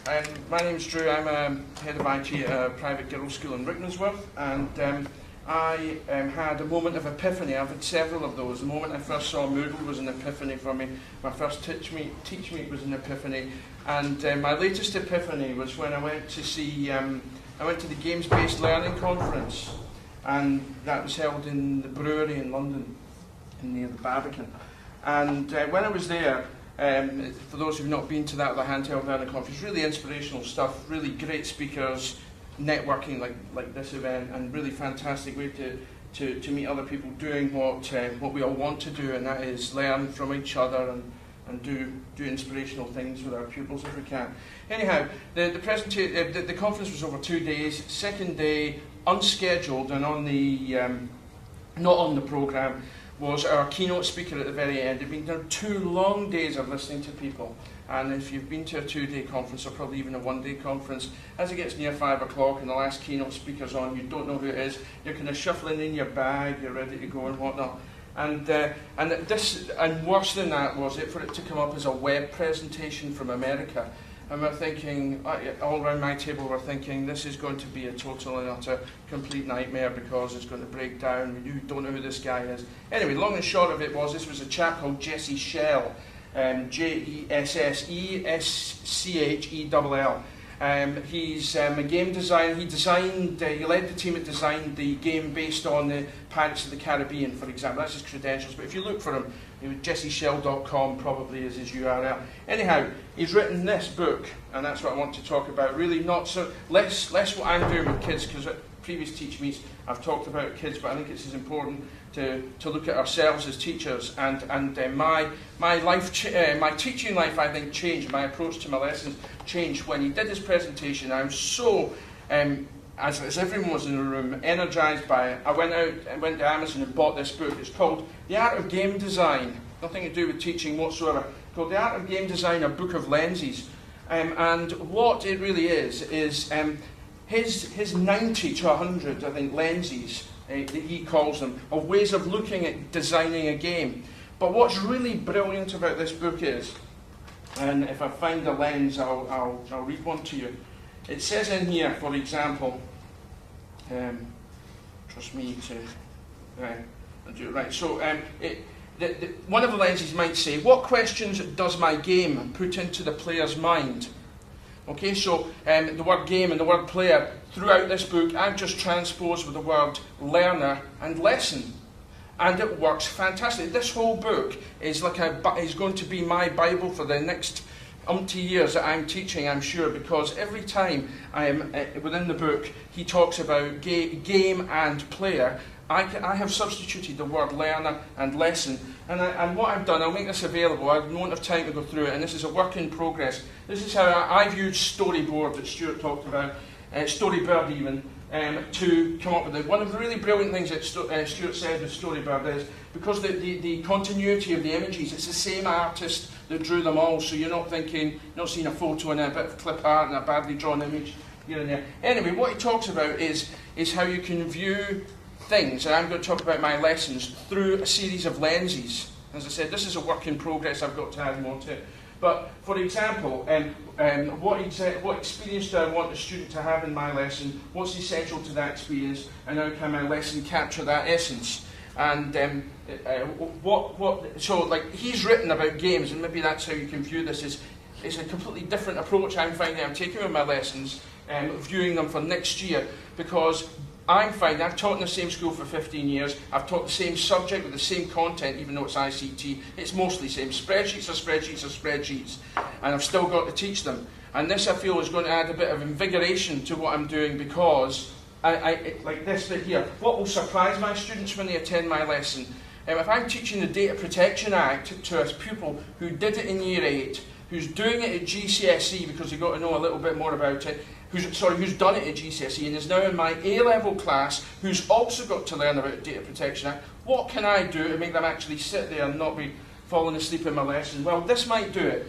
My name's Drew. I'm head of IT at a private girls' school in Rickmansworth, and I had a moment of epiphany. I've had several of those. The moment I first saw Moodle was an epiphany for me. My first TeachMeet was an epiphany, and my latest epiphany was when I went to see. I went to the Games-Based Learning Conference, and that was held in the Brewery in London, near the Barbican. And when I was there, for those who've not been to that, the handheld learning conference, really inspirational stuff, really great speakers, networking like this event, and really fantastic way to meet other people doing what we all want to do, and that is learn from each other and do inspirational things with our pupils if we can. Anyhow, the conference was over 2 days. Second day, unscheduled and on the not on the programme, was our keynote speaker at the very end. There have been 2 long days of listening to people, and if you've been to a 2-day conference or probably even a 1-day conference, as it gets near 5 o'clock and the last keynote speaker's on, you don't know who it is, you're kind of shuffling in your bag, you're ready to go and whatnot. And worse than that was for it to come up as a web presentation from America. And we're thinking, all around my table we're thinking, this is going to be a total and utter complete nightmare because it's going to break down. You don't know who this guy is. Anyway, long and short of it was, this was a chap called Jesse Schell, Jesschell. He's a game designer. He led the team that designed the game based on the Pirates of the Caribbean, for example. That's his credentials. But if you look for him, jesschell.com probably is his URL. Anyhow, he's written this book, and that's what I want to talk about. Really not so less what I'm doing with kids, because at previous Teach Meets I've talked about kids, but I think it's as important to look at ourselves as teachers. And my teaching life, I think, changed. My approach to my lessons changed when he did his presentation. I was so as everyone was in the room, energised by it. I went to Amazon and bought this book. It's called The Art of Game Design. Nothing to do with teaching whatsoever. It's called The Art of Game Design, a book of lenses. And what it really is his 90 to 100, I think, lenses, that he calls them, of ways of looking at designing a game. But what's really brilliant about this book is, and if I find the lens, I'll read one to you. It says in here, for example, trust me to do it right. So one of the lenses might say, what questions does my game put into the player's mind? Okay, so the word game and the word player, throughout this book, I've just transposed with the word learner and lesson. And it works fantastic. This whole book is going to be my Bible for the next umpty years that I'm teaching, I'm sure, because every time I am within the book, he talks about game and player. I have substituted the word learner and lesson, and what I've done, I'll make this available. I won't have time to go through it, and this is a work in progress. This is how I've used storyboard that Stuart talked about, Storybird even, to come up with it. One of the really brilliant things that Stuart said with Storybird is, because the continuity of the images, it's the same artist that drew them all, so you're not seeing a photo and a bit of clip art and a badly drawn image here and there. Anyway, what he talks about is how you can view things, and I'm going to talk about my lessons, through a series of lenses. As I said, this is a work in progress, I've got to add more to it. But, for example, what experience do I want the student to have in my lesson? What's essential to that experience? And how can my lesson capture that essence? And so, like, he's written about games, and maybe that's how you can view this. It's a completely different approach I'm finding I'm taking with my lessons, viewing them for next year, because I'm finding, I've taught in the same school for 15 years, I've taught the same subject with the same content, even though it's ICT, it's mostly the same. Spreadsheets are spreadsheets are spreadsheets, and I've still got to teach them. And this, I feel, is going to add a bit of invigoration to what I'm doing, because, like this bit here, what will surprise my students when they attend my lesson? If I'm teaching the Data Protection Act to a pupil who did it in Year 8, who's doing it at GCSE because they got to know a little bit more about it, who's done it at GCSE and is now in my A-level class, who's also got to learn about Data Protection Act, what can I do to make them actually sit there and not be falling asleep in my lesson? Well, this might do it.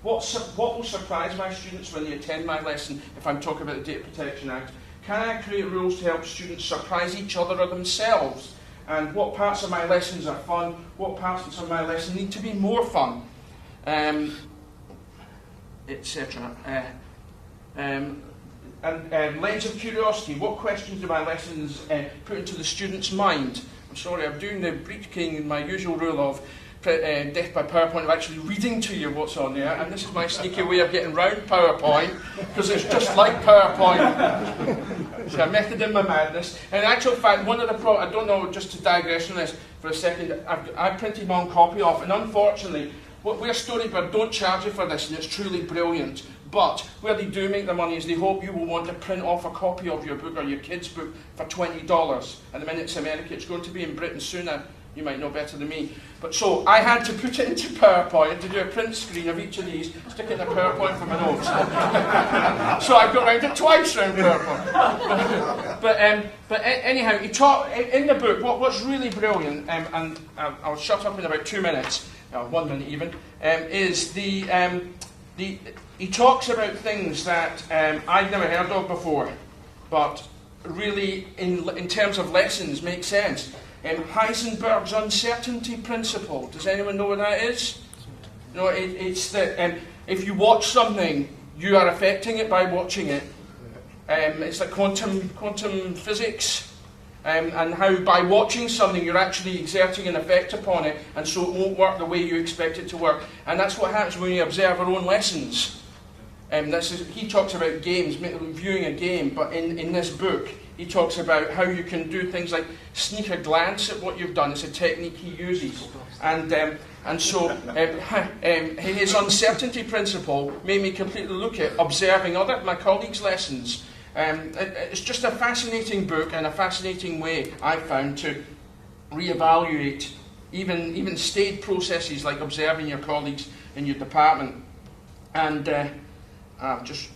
What will surprise my students when they attend my lesson if I'm talking about the Data Protection Act? Can I create rules to help students surprise each other or themselves? And what parts of my lessons are fun? What parts of my lesson need to be more fun? Etc. And lens of curiosity. What questions do my lessons put into the student's mind? I'm sorry, I'm doing the Breach King in my usual rule of death by PowerPoint, of actually reading to you what's on there, and this is my sneaky way of getting round PowerPoint, because it's just like PowerPoint. It's a method in my madness. And in actual fact, one of the I don't know, just to digress on this for a second, I printed my own copy off, and unfortunately, where Storybird don't charge you for this, and it's truly brilliant, but where they do make the money is they hope you will want to print off a copy of your book or your kid's book for $20. And the minute it's America, it's going to be in Britain sooner. You might know better than me. But so I had to put it into PowerPoint, to do a print screen of each of these, stick it in a PowerPoint for my notes. So I've got around it twice around PowerPoint. But anyhow, he taught in the book, what's really brilliant, and I'll shut up in about 2 minutes, 1 minute even, is he talks about things that I'd never heard of before, but really, in terms of lessons, make sense. Heisenberg's uncertainty principle. Does anyone know what that is? No, it's that if you watch something, you are affecting it by watching it. It's like quantum physics, and how by watching something you're actually exerting an effect upon it, and so it won't work the way you expect it to work. And that's what happens when we observe our own lessons. He talks about games, viewing a game, but in this book, he talks about how you can do things like sneak a glance at what you've done. It's a technique he uses. And so his uncertainty principle made me completely look at observing my colleagues' lessons. It's just a fascinating book and a fascinating way, I found, to reevaluate even staid processes like observing your colleagues in your department. And I've just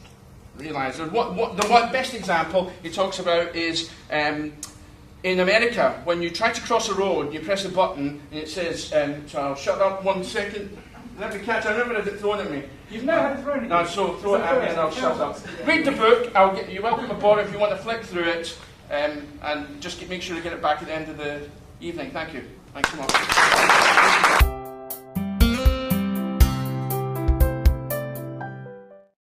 realised the one best example he talks about is in America, when you try to cross a road, you press a button and it says, so I'll shut up 1 second. Let me catch, I remember it thrown at me. You've never had it thrown at you? No, so throw it at me and I'll shut up. Read the book, you're welcome aboard if you want to flick through it, and just make sure to get it back at the end of the evening. Thank you. Thanks so much.